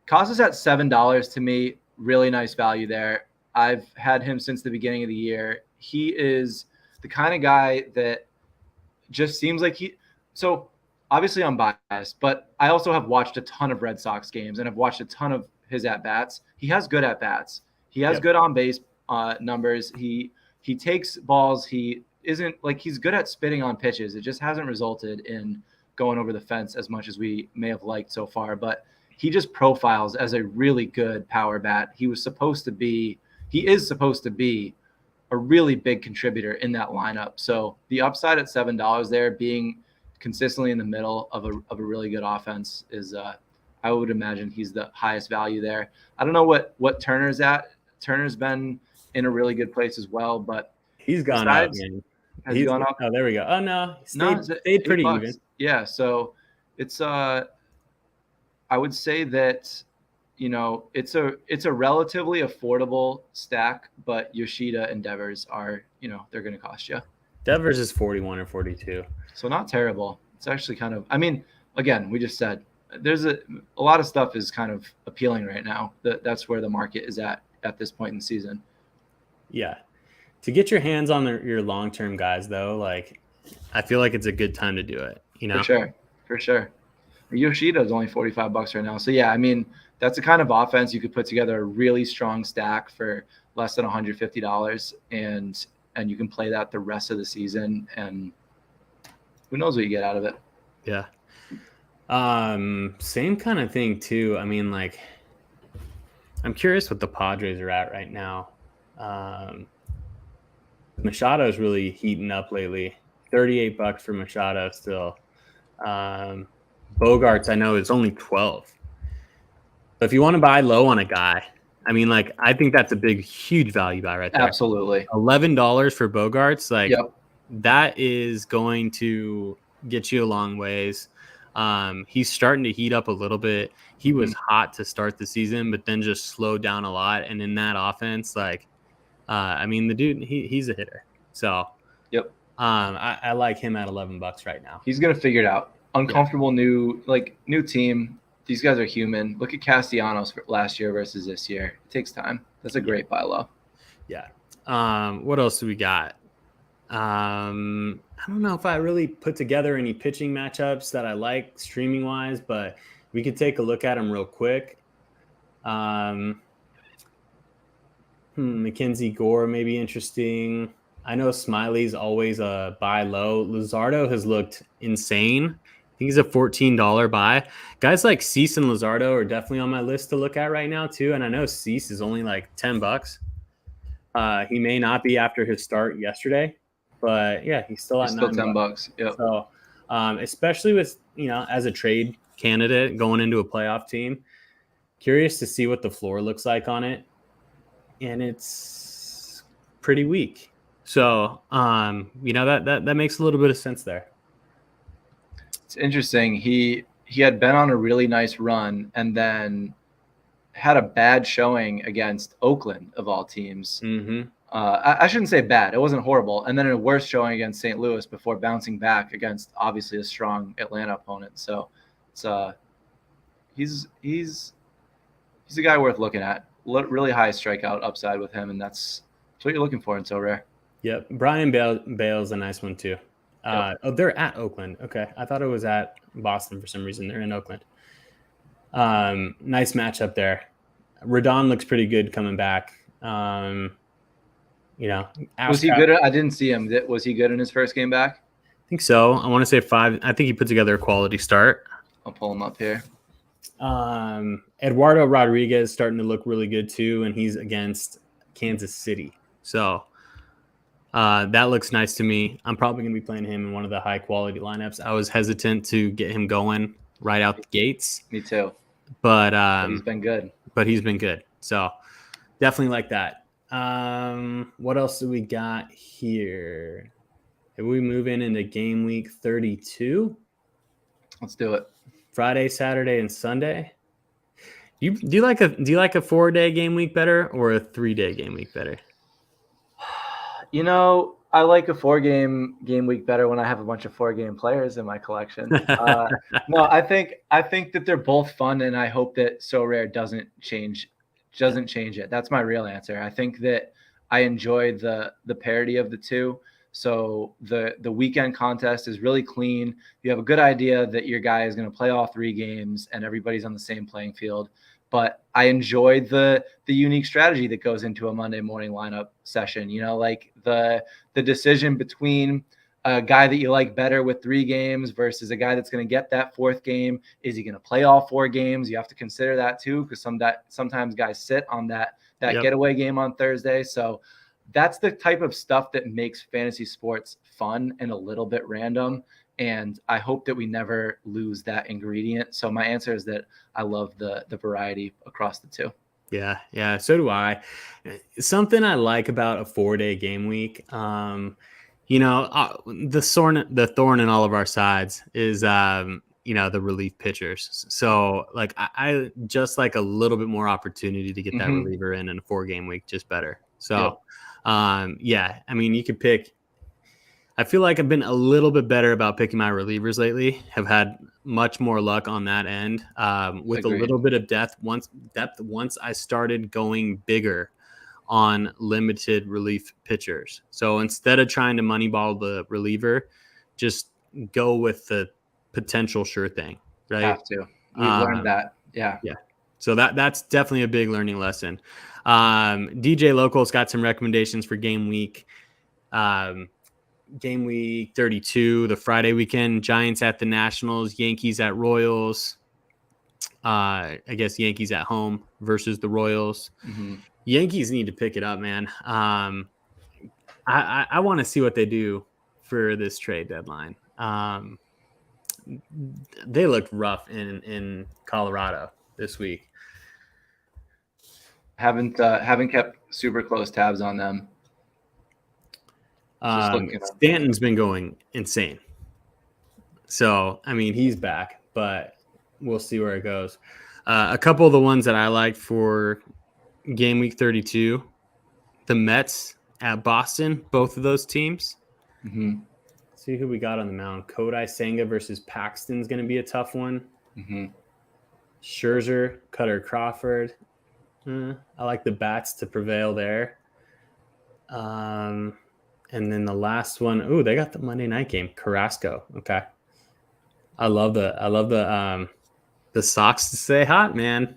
Speaker 2: $7 to me. Really nice value there. I've had him since the beginning of the year. He is the kind of guy that just seems like so obviously I'm biased, but I also have watched a ton of Red Sox games and have watched a ton of his at-bats. He has good at-bats. He has good on-base numbers. He takes balls. He isn't like he's good at spitting on pitches. It just hasn't resulted in going over the fence as much as we may have liked so far. But he just profiles as a really good power bat. He is supposed to be a really big contributor in that lineup. So the upside at $7 there, being consistently in the middle of a really good offense, is I would imagine he's the highest value there. I don't know what Turner's at. Turner's been in a really good place as well, but
Speaker 1: he's gone up, man.
Speaker 2: He's gone up.
Speaker 1: Oh, there we go. Oh no, stayed pretty even.
Speaker 2: Yeah, so it's I would say that it's a relatively affordable stack, but Yoshida and Devers are they're going to cost you.
Speaker 1: Devers is 41 or 42,
Speaker 2: so not terrible. It's actually kind of. I mean, again, we just said there's a lot of stuff is kind of appealing right now. That's where the market is at this point in the season.
Speaker 1: Yeah. To get your hands on your long-term guys, though, like I feel like it's a good time to do it.
Speaker 2: For sure. Yoshida is only $45 right now. So yeah, I mean that's the kind of offense you could put together a really strong stack for less than $150, and you can play that the rest of the season, and who knows what you get out of it.
Speaker 1: Yeah. Same kind of thing too. I mean, like, I'm curious what the Padres are at right now. Machado is really heating up lately. $38 for Machado still. Bogarts, I know, is only 12. So if you want to buy low on a guy, I mean, like, I think that's a big, huge value buy right there.
Speaker 2: Absolutely.
Speaker 1: $11 for Bogarts, like, that is going to get you a long ways. He's starting to heat up a little bit. He was hot to start the season, but then just slowed down a lot. And in that offense, like, I mean, the dude, he's a hitter. So, I like him at $11 right now.
Speaker 2: He's gonna figure it out. Uncomfortable new team. These guys are human. Look at Castellanos last year versus this year. It takes time. That's a great buy low.
Speaker 1: Yeah. What else do we got? I don't know if I really put together any pitching matchups that I like streaming wise, but we could take a look at them real quick. Mackenzie Gore may be interesting. I know Smiley's always a buy low. Luzardo has looked insane. I think he's a $14 buy. Guys like Cease and Luzardo are definitely on my list to look at right now too. And I know Cease is only like $10. He may not be after his start yesterday, but yeah, he's still at
Speaker 2: $10. Yep.
Speaker 1: So, especially with as a trade candidate going into a playoff team, curious to see what the floor looks like on it, and it's pretty weak. So, that makes a little bit of sense there.
Speaker 2: It's interesting. He had been on a really nice run and then had a bad showing against Oakland of all teams.
Speaker 1: Mm-hmm.
Speaker 2: I shouldn't say bad. It wasn't horrible. And then a worse showing against St. Louis before bouncing back against obviously a strong Atlanta opponent. So it's he's he's a guy worth looking at. Really high strikeout upside with him, and that's what you're looking for in Sorare.
Speaker 1: Yep. Brian Bale's a nice one too.
Speaker 2: Yep.
Speaker 1: Oh, they're at Oakland. Okay. I thought it was at Boston for some reason. They're in Oakland. Nice matchup there. Rodon looks pretty good coming back.
Speaker 2: Was he good? I didn't see him. Was he good in his first game back?
Speaker 1: I think so. I want to say 5. I think he put together a quality start.
Speaker 2: I'll pull him up here.
Speaker 1: Eduardo Rodriguez starting to look really good too, and he's against Kansas City. So that looks nice to me. I'm probably going to be playing him in one of the high quality lineups. I was hesitant to get him going right out the gates.
Speaker 2: Me too.
Speaker 1: But
Speaker 2: he's been good.
Speaker 1: So definitely like that. What else do we got here? Are we moving into game week 32?
Speaker 2: Let's do it.
Speaker 1: Friday, Saturday, and Sunday. Do you like a 4-day game week better or a 3-day game week better?
Speaker 2: I like a 4-game game week better when I have a bunch of 4-game players in my collection. No, I think that they're both fun, and I hope that Sorare doesn't change it. That's my real answer. I think that I enjoy the parity of the two. So the weekend contest is really clean. You have a good idea that your guy is going to play all 3 games and everybody's on the same playing field. But I enjoy the unique strategy that goes into a Monday morning lineup session. Like the decision between a guy that you like better with 3 games versus a guy that's going to get that 4th game. Is he going to play all 4 games? You have to consider that too, because sometimes guys sit on that getaway game on Thursday. So that's the type of stuff that makes fantasy sports fun and a little bit random. And I hope that we never lose that ingredient. So my answer is that I love the variety across the two.
Speaker 1: Yeah, so do I. Something I like about a 4-day game week, the thorn in all of our sides is, the relief pitchers. So like I just like a little bit more opportunity to get that reliever in a 4-game week, just better. So, you could pick. I feel like I've been a little bit better about picking my relievers lately. Have had much more luck on that end with Agreed. A little bit of depth. Once I started going bigger on limited relief pitchers. So instead of trying to moneyball the reliever, just go with the potential sure thing. Right?
Speaker 2: Have to. We've learned that. Yeah.
Speaker 1: So that's definitely a big learning lesson. DJ Local's got some recommendations for game week. Game week 32, the Friday weekend, Giants at the Nationals, Yankees at Royals. I guess Yankees at home versus the Royals. Yankees need to pick it up, man. I want to see what they do for this trade deadline. They looked rough in Colorado this week.
Speaker 2: Haven't kept super close tabs on them.
Speaker 1: Stanton's been going insane. So, he's back, but we'll see where it goes. A couple of the ones that I like for game week 32, the Mets at Boston, both of those teams. See who we got on the mound. Kodai Senga versus Paxton's going to be a tough one. Scherzer, Cutter Crawford. I like the bats to prevail there. And then the last one, they got the Monday night game, Carrasco. Okay. I love the Sox to stay hot, man.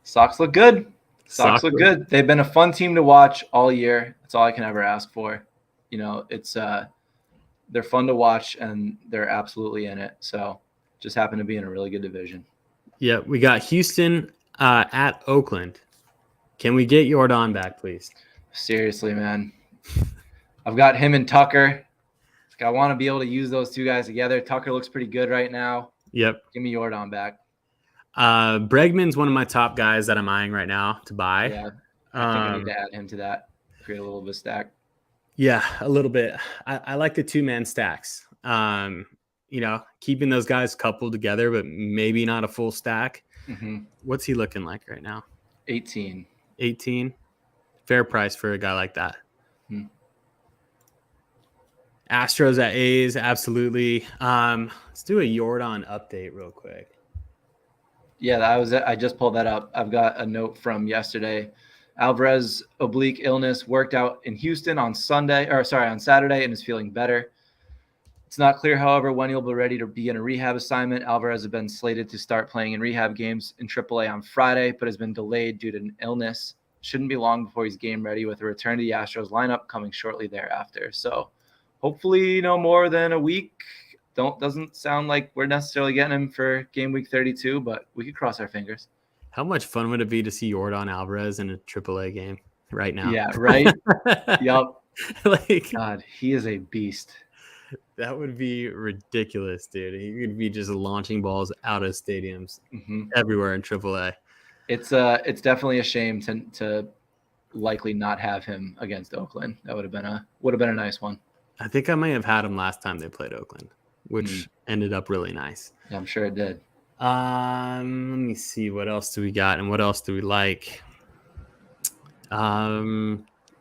Speaker 2: Sox look good. Sox look good. They've been a fun team to watch all year. That's all I can ever ask for. It's they're fun to watch and they're absolutely in it. So just happen to be in a really good division.
Speaker 1: Yeah, we got Houston at Oakland. Can we get Jordan back, please?
Speaker 2: Seriously, man. I've got him and Tucker. I want to be able to use those 2 guys together. Tucker looks pretty good right now.
Speaker 1: Yep.
Speaker 2: Give me Jordan back.
Speaker 1: Bregman's one of my top guys that I'm eyeing right now to buy.
Speaker 2: Yeah, I think I need to add him to that. Create a little bit of stack.
Speaker 1: Yeah, a little bit. I like the 2-man stacks. Keeping those guys coupled together, but maybe not a full stack. What's he looking like right now?
Speaker 2: 18.
Speaker 1: Fair price for a guy like that. Astros at A's, absolutely. Let's do a Jordan update real quick.
Speaker 2: Yeah, I just pulled that up. I've got a note from yesterday. Alvarez oblique illness worked out in Houston on Saturday and is feeling better. It's not clear, however, when he'll be ready to begin a rehab assignment. Alvarez has been slated to start playing in rehab games in AAA on Friday, but has been delayed due to an illness. Shouldn't be long before he's game ready, with a return to the Astros lineup coming shortly thereafter. So hopefully no more than a week. Doesn't sound like we're necessarily getting him for game week 32, but we could cross our fingers.
Speaker 1: How much fun would it be to see Yordan Alvarez in a AAA game right now?
Speaker 2: Yeah, right? Yep.
Speaker 1: Like,
Speaker 2: God, he is a beast.
Speaker 1: that would be ridiculous, dude. He could be just launching balls out of stadiums everywhere in AAA.
Speaker 2: It's definitely a shame to likely not have him against Oakland. That would have been a nice one.
Speaker 1: I think I may have had him last time they played Oakland, which ended up really nice.
Speaker 2: Yeah, I'm sure it did.
Speaker 1: Let me see, what else do we got and what else do we like?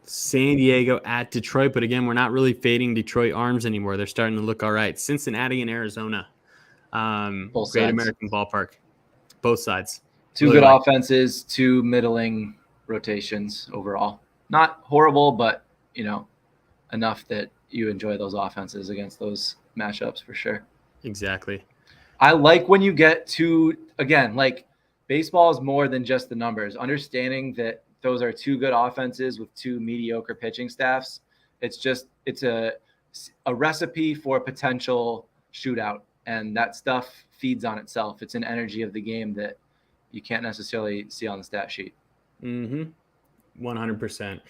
Speaker 1: San Diego at Detroit, but again, we're not really fading Detroit arms anymore. They're starting to look all right. Cincinnati and Arizona,
Speaker 2: Both
Speaker 1: Great
Speaker 2: sides.
Speaker 1: American Ballpark, both sides.
Speaker 2: Two
Speaker 1: Really
Speaker 2: good
Speaker 1: like
Speaker 2: offenses, two middling rotations overall. Not horrible, but enough that you enjoy those offenses against those matchups for sure.
Speaker 1: Exactly.
Speaker 2: I like when you get to, again, like baseball is more than just the numbers. Understanding that those are two good offenses with two mediocre pitching staffs. It's a recipe for a potential shootout, and that stuff feeds on itself. It's an energy of the game that you can't necessarily see on the stat sheet.
Speaker 1: 100%.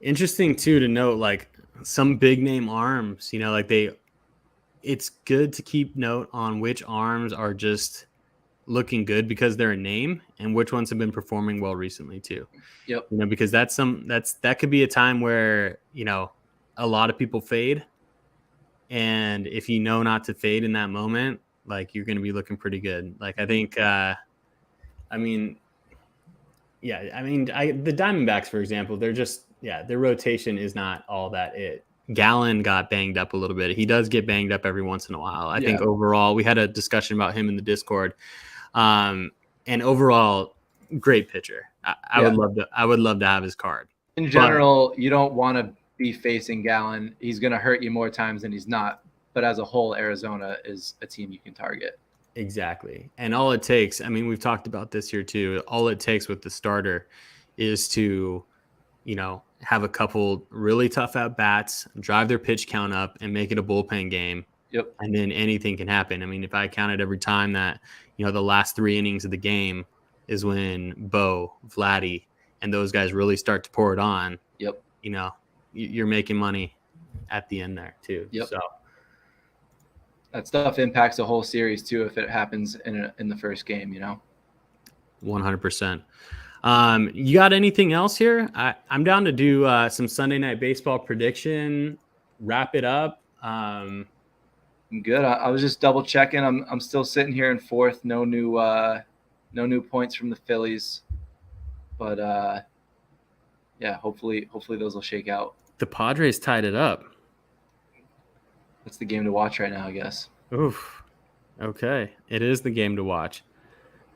Speaker 1: Interesting too to note, like some big name arms, it's good to keep note on which arms are just looking good because they're a name and which ones have been performing well recently too.
Speaker 2: Yep.
Speaker 1: Because that could be a time where, a lot of people fade. And if you know not to fade in that moment, like you're going to be looking pretty good. Like I think, the Diamondbacks, for example, their rotation is not all that it. Gallen got banged up a little bit. He does get banged up every once in a while. I think overall, we had a discussion about him in the Discord. And overall, great pitcher. I would love to have his card.
Speaker 2: In general, you don't want to be facing Gallen. He's going to hurt you more times than he's not. But as a whole, Arizona is a team you can target.
Speaker 1: Exactly. And all it takes, we've talked about this here too. All it takes with the starter is to, have a couple really tough at bats, drive their pitch count up, and make it a bullpen game.
Speaker 2: Yep.
Speaker 1: And then anything can happen. If I counted every time that, the last 3 innings of the game is when Bo, Vladdy, and those guys really start to pour it on.
Speaker 2: Yep.
Speaker 1: You're making money at the end there too.
Speaker 2: Yep.
Speaker 1: So
Speaker 2: that stuff impacts the whole series too if it happens in the first game.
Speaker 1: 100%. You got anything else here? I'm down to do some Sunday Night Baseball prediction. Wrap it up.
Speaker 2: I'm good. I was just double checking. I'm still sitting here in fourth. No new points from the Phillies, but hopefully those will shake out.
Speaker 1: The Padres tied it up.
Speaker 2: That's the game to watch right now, I guess.
Speaker 1: Oof. Okay, it is the game to watch.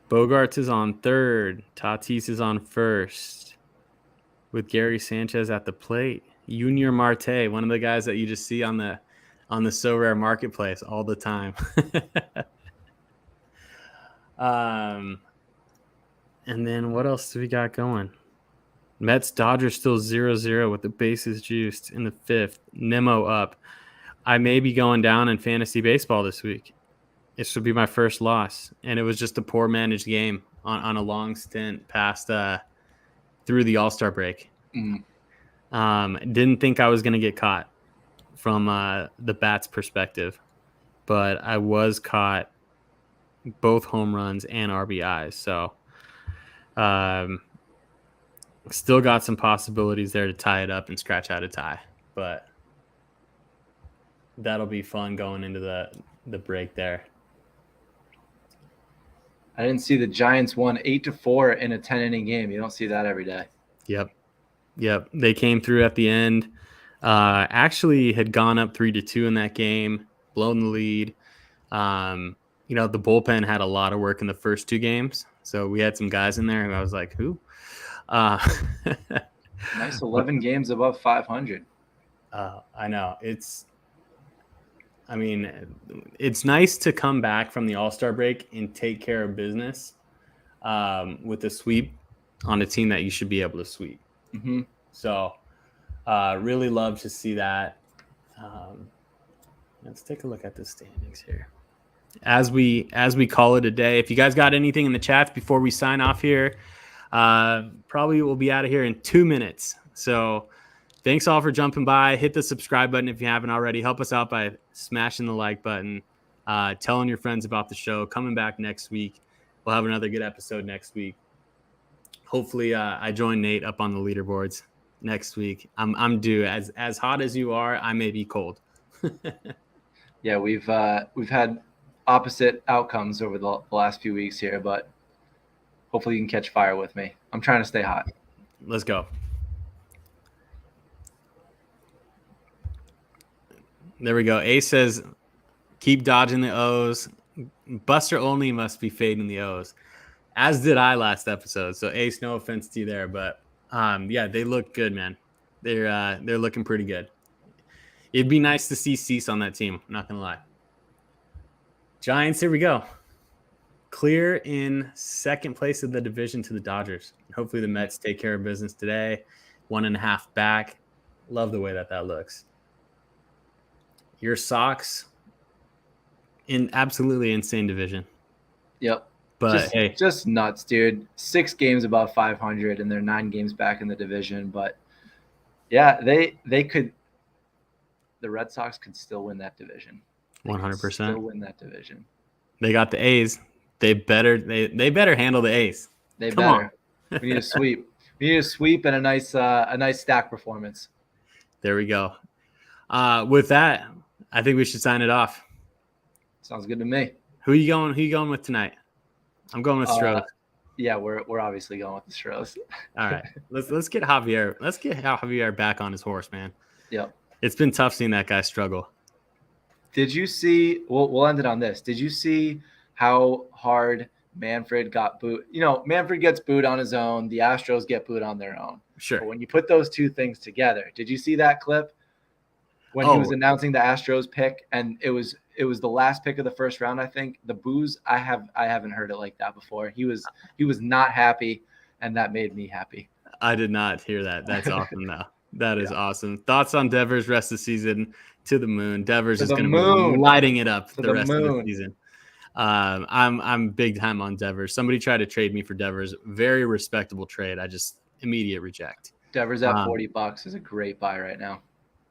Speaker 1: Bogarts is on third. Tatis is on first, with Gary Sanchez at the plate. Junior Marte, one of the guys that you just see on the Sorare marketplace all the time. And then what else do we got going? Mets Dodgers still 0-0 with the bases juiced in the fifth. Nemo up. I may be going down in fantasy baseball this week. This would be my first loss, and it was just a poor managed game on a long stint past through the All-Star break. Didn't think I was going to get caught from the bats perspective, but I was caught both home runs and RBIs. So still got some possibilities there to tie it up and scratch out a tie, but that'll be fun going into the break there.
Speaker 2: I didn't see the Giants won 8-4 in a 10-inning game. You don't see that every day.
Speaker 1: Yep. They came through at the end. Actually had gone up 3-2 in that game, blown the lead. the bullpen had a lot of work in the first 2 games. So we had some guys in there who I was like, who?
Speaker 2: Nice 11 games above 500.
Speaker 1: I know. It's nice to come back from the All-Star break and take care of business with a sweep on a team that you should be able to sweep.
Speaker 2: Mm-hmm.
Speaker 1: So really love to see that. Let's take a look at the standings here. As we call it a day, if you guys got anything in the chats before we sign off here, probably we'll be out of here in 2 minutes. So thanks all for jumping by. Hit the subscribe button if you haven't already. Help us out by smashing the like button, telling your friends about the show. Coming back next week. We'll have another good episode next week. Hopefully I join Nate up on the leaderboards next week. I'm due. As hot as you are, I may be cold.
Speaker 2: Yeah, we've had opposite outcomes over the last few weeks here, but hopefully you can catch fire with me. I'm trying to stay hot.
Speaker 1: Let's go. There we go. Ace says, keep dodging the O's. Buster only must be fading the O's. As did I last episode. So Ace, no offense to you there, but yeah, they look good, man. They're looking pretty good. It'd be nice to see Cease on that team. I'm not gonna lie. Giants, here we go. Clear in second place of the division to the Dodgers. Hopefully the Mets take care of business today. 1.5 back. Love the way that looks. Your Sox in absolutely insane division.
Speaker 2: Yep.
Speaker 1: But
Speaker 2: just nuts, dude. 6 games above 500, and they're 9 games back in the division. But yeah, they could. The Red Sox could still win that division.
Speaker 1: 100%.
Speaker 2: Still win that division.
Speaker 1: They got the A's. They better handle the A's.
Speaker 2: Come on. We need a sweep. We need a sweep and a nice stack performance.
Speaker 1: There we go. With that, I think we should sign it off.
Speaker 2: Sounds good to me.
Speaker 1: Who you going with tonight? I'm going with Stros.
Speaker 2: Yeah, we're obviously going with the Stros.
Speaker 1: All right. Let's get Javier. Let's get Javier back on his horse, man.
Speaker 2: Yep.
Speaker 1: It's been tough seeing that guy struggle.
Speaker 2: Did you see? We'll end it on this. Did you see how hard Manfred got booed? Manfred gets booed on his own. The Astros get booed on their own.
Speaker 1: Sure.
Speaker 2: But when you put those two things together, did you see that clip when he was announcing the Astros pick, and it was the last pick of the first round? I think the boos. I haven't heard it like that before. He was not happy, and that made me happy.
Speaker 1: I did not hear that. That's awesome, though. That is awesome. Thoughts on Devers rest of the season? To the moon. Devers is going to be lighting it up the rest of the season. I'm big time on Devers. Somebody tried to trade me for Devers. Very respectable trade. I just immediate reject.
Speaker 2: Devers at $40 is a great buy right now.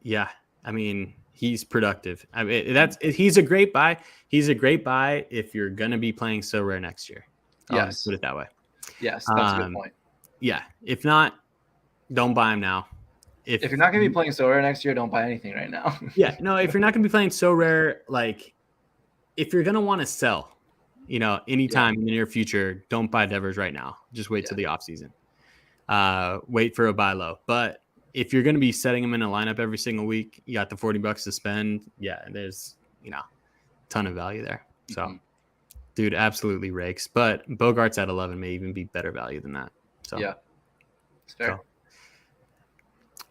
Speaker 1: Yeah, I mean he's productive. I mean he's a great buy. He's a great buy if you're going to be playing so rare next year.
Speaker 2: Yes,
Speaker 1: put it that way.
Speaker 2: Yes, that's a good point.
Speaker 1: Yeah, if not, don't buy him now.
Speaker 2: If you're not going to be playing so rare next year, don't buy anything right now.
Speaker 1: Yeah, no, if you're not going to be playing so rare, like if you're going to want to sell, anytime in the near future, don't buy Devers right now. Just wait till the offseason. Wait for a buy low. But if you're going to be setting him in a lineup every single week, you got the $40 to spend. Yeah, there's, ton of value there. So, dude, absolutely rakes. But Bogarts at 11 may even be better value than that. So,
Speaker 2: yeah, it's fair.
Speaker 1: So.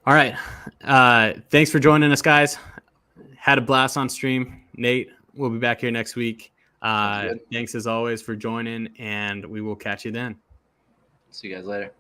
Speaker 1: All right. Thanks for joining us, guys. Had a blast on stream. Nate, we'll be back here next week. Thanks as always for joining, and we will catch you then.
Speaker 2: See you guys later.